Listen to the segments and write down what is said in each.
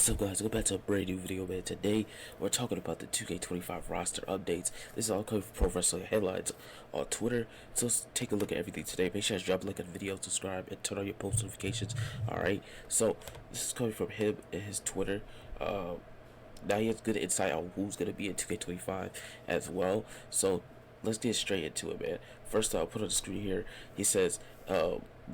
What's up, guys? Go back to a brand new video, man. Today we're talking about the 2K25 roster updates. This is all coming from Pro Wrestling Headlines on Twitter. So let's take a look at everything today. Make sure to drop a like on the video, subscribe, and turn on your post notifications. Alright, so this is coming from him and his Twitter. Now he has good insight on who's going to be in 2K25 as well. So let's get straight into it, man. First, I'll put on the screen here. He says,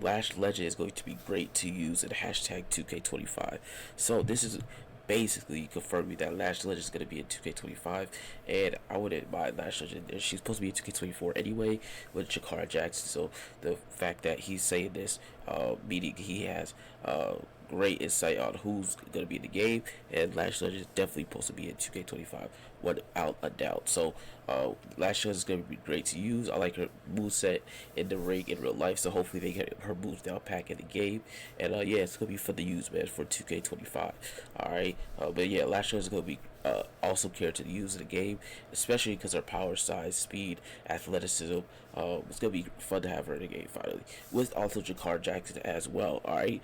Lash Legend is going to be great to use in hashtag 2K25. So this is basically confirming that Lash Legend is going to be in 2K25, and I wouldn't mind Lash Legend. She's supposed to be in 2K24 anyway with Jakara Jackson. So the fact that he's saying this, meaning he has great insight on who's going to be in the game, and Lash Legend is definitely supposed to be in 2K25 without a doubt. So Lash Legend is going to be great to use. I like her moveset in the ring in real life, so hopefully they get her moves down pack in the game. And yeah, it's going to be fun to use, man, for 2K25. Alright, but yeah, Lash Legend is going to be also care to use in the game, especially because her power, size, speed, athleticism. It's gonna be fun to have her in the game finally, with also Jakara Jackson as well. Alright,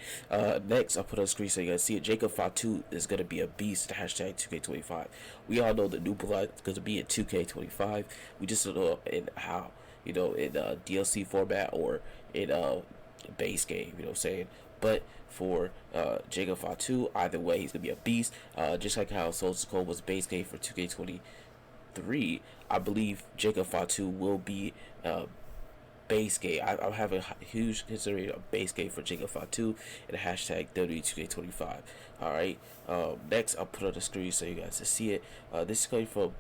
next I'll put on the screen so you guys see it. Jacob Fatu is gonna be a beast. Hashtag 2K25. We all know the new blood is gonna be in 2K25. We just don't know in how, in DLC format or in base game, you know what I'm saying? But for Jacob Fatu, either way, he's gonna be a beast. Just like how Soldier Code was base game for 2K23, I believe Jacob Fatu will be base game. I'm having a huge consideration of base game for Jacob Fatu and hashtag WWE2K25. Alright, next I'll put on the screen so you guys can see it. This is coming from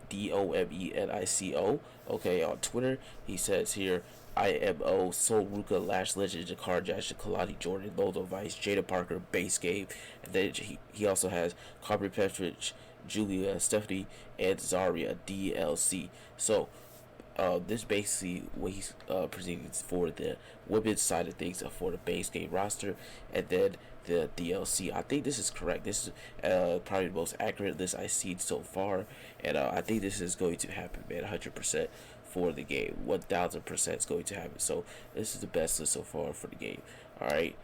DOMENICO, okay, on Twitter. He says here, IMO, Sol Ruka, Lash Legend, Jakara Jackson, Kalani Jordan, Lodo Vice, Jada Parker, base game. And then he also has Carmen Petrovich, Julia, Stephanie, and Zarya DLC. So this basically what he's presenting for the women's side of things for the base game roster, and then the DLC. I think this is correct. This is probably the most accurate list I've seen so far, and I think this is going to happen, man, 100% for the game. 1000% is going to happen. So this is the best list so far for the game. Alright,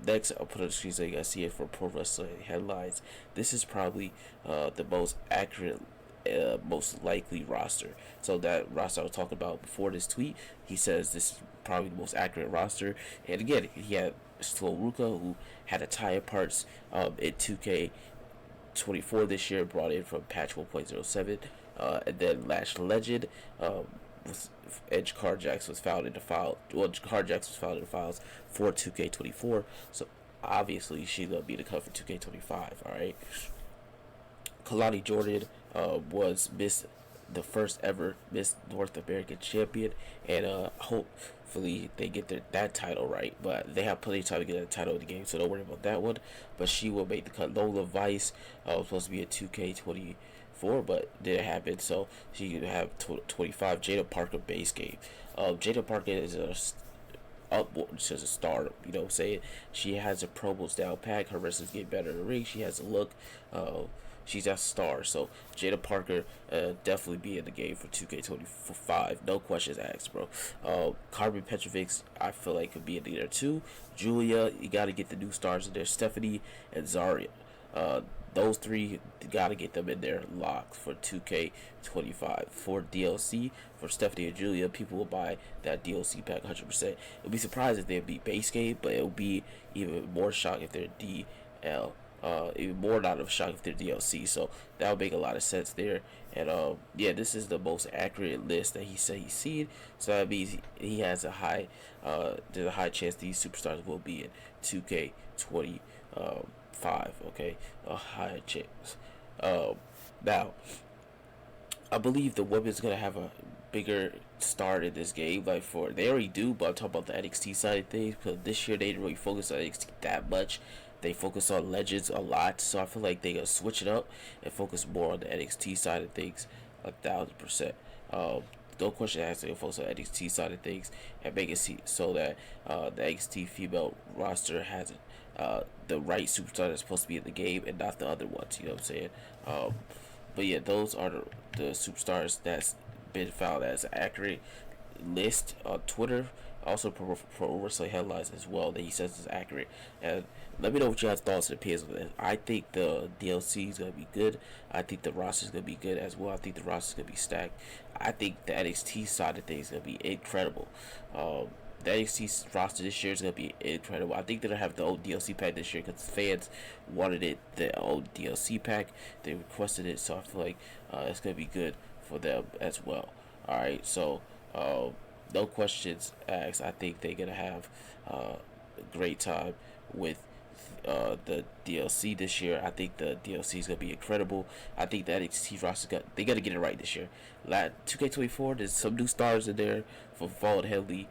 next I'll put on the screen so you guys see it for Pro Wrestling Headlines. This is probably the most accurate, most likely roster. So that roster I was talking about before this tweet, he says this is probably the most accurate roster. And again, he had Sol Ruka, who had a tie parts in 2K24 this year, brought in from patch 1.07, and then Lash Legend Edge Card Jackson was found in the file. Well, Card Jackson was found in the files for 2K24. So obviously she's gonna be the cover for 2K25. All right. Kalani Jordan was the first ever Miss North American champion, and hopefully they get that title right. But they have plenty of time to get that title in the game, so don't worry about that one. But she will make the cut. Lola Vice was supposed to be a 2K24, but didn't happen, so she could have 25. Jada Parker base game. Jada Parker is she's a star, you know what I'm saying? She has her promos down pack, her wrestling's getting better in the ring, she has a look, she's a star. So Jada Parker definitely be in the game for 2K25, no questions asked, bro. Carmen Petrovic, I feel like could be in there too. Julia, you gotta get the new stars in there. Stephanie and Zarya, those three, you gotta get them in there locked for 2K25. For DLC, for Stephanie and Julia, people will buy that DLC pack 100%. It'll be surprised if they'd be base game, but it'll be even more shock if they're DL. Even more not of a shock if they're DLC. So that would make a lot of sense there. And yeah, this is the most accurate list that he said he's seen. So that means he has a high, there's a high chance these superstars will be in 2K25. Okay, a high chance. Now, I believe the women's gonna have a bigger start in this game. Like they already do, but I'm talking about the NXT side of things, because this year they didn't really focus on NXT that much. They focus on Legends a lot, so I feel like they gonna switch it up and focus more on the NXT side of things, 1000%. No question asked, they focus on the NXT side of things and make it so that the NXT female roster has the right superstar that's supposed to be in the game and not the other ones. You know what I'm saying? But yeah, those are the superstars that's been found as an accurate list on Twitter. Also pro wrestling headlines as well that he says is accurate. And let me know what you guys thoughts and opinions on this. I think the DLC is gonna be good. I think the roster is gonna be good as well. I think the roster is gonna be stacked. I think the NXT side of things is gonna be incredible. The NXT roster this year is gonna be incredible. I think they're gonna have the old DLC pack this year because fans wanted it. The old DLC pack, they requested it, so I feel like it's gonna be good for them as well. All right, so no questions asked. I think they're gonna have a great time with the DLC this year. I think the DLC is gonna be incredible. I think the NXT roster they gotta get it right this year. 2K24, there's some new stars in there for Fallen Headley,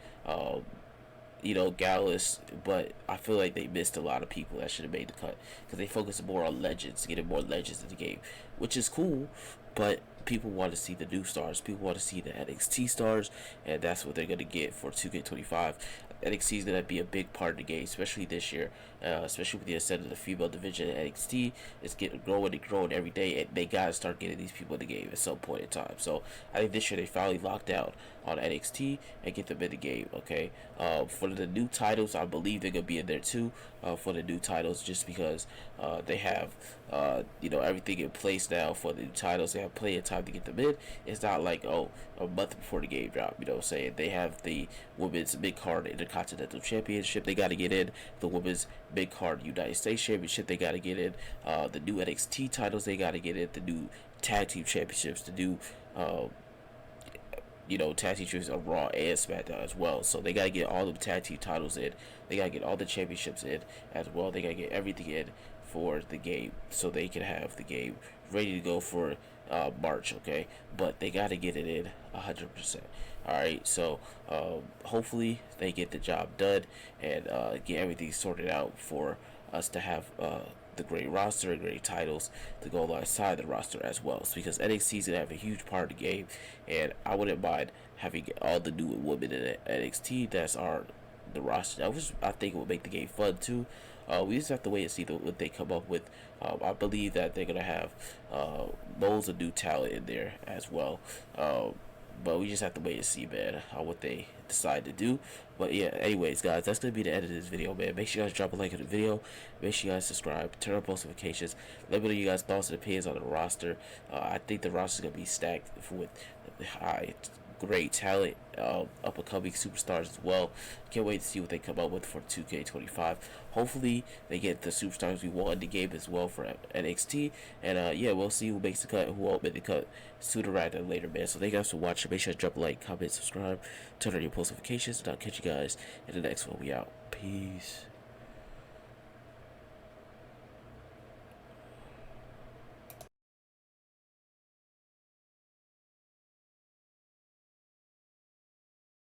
Gallus, but I feel like they missed a lot of people that should have made the cut because they focused more on legends, getting more legends in the game, which is cool, but people want to see the new stars. People want to see the NXT stars, and that's what they're gonna get for 2K25. NXT is gonna be a big part of the game, especially this year, especially with the ascent of the female division. NXT is getting growing and growing every day, and they gotta start getting these people in the game at some point in time. So I think this year they finally locked down on NXT and get them in the game. Okay, for the new titles, I believe they're gonna be in there too. For the new titles, just because they have everything in place now for the new titles. They have plenty of time to get them in. It's not like a month before the game drop. You know what I'm saying? They have the women's mid card Intercontinental Championship. They got to get in the women's mid card United States Championship. They got to get in the new NXT titles. They got to get in the new tag team championships. The new tag team championships on Raw and SmackDown as well. So they gotta get all the tag team titles in. They gotta get all the championships in as well. They gotta get everything in for the game so they can have the game ready to go for March. Okay, but they gotta get it in 100%. All right, so hopefully they get the job done and get everything sorted out for us to have the great roster and great titles to go alongside the roster as well. So because NXT is gonna have a huge part of the game, and I wouldn't mind having all the new women in NXT that's the roster. I think it would make the game fun too. We just have to wait and see what they come up with. I believe that they're gonna have loads of new talent in there as well. But we just have to wait and see, man, what they decide to do. But yeah, anyways, guys, that's gonna be the end of this video, man. Make sure you guys drop a like on the video. Make sure you guys subscribe, turn on post notifications. Let me know you guys' thoughts and opinions on the roster. I think the roster is gonna be stacked with high, great talent, up and coming superstars as well. Can't wait to see what they come up with for 2K25. Hopefully, they get the superstars we want in the game as well for NXT. And yeah, we'll see who makes the cut and who won't make the cut sooner rather than later, man. So thank you guys for watching. Make sure to drop a like, comment, subscribe, turn on your post notifications, and I'll catch you guys in the next one. We out. Peace.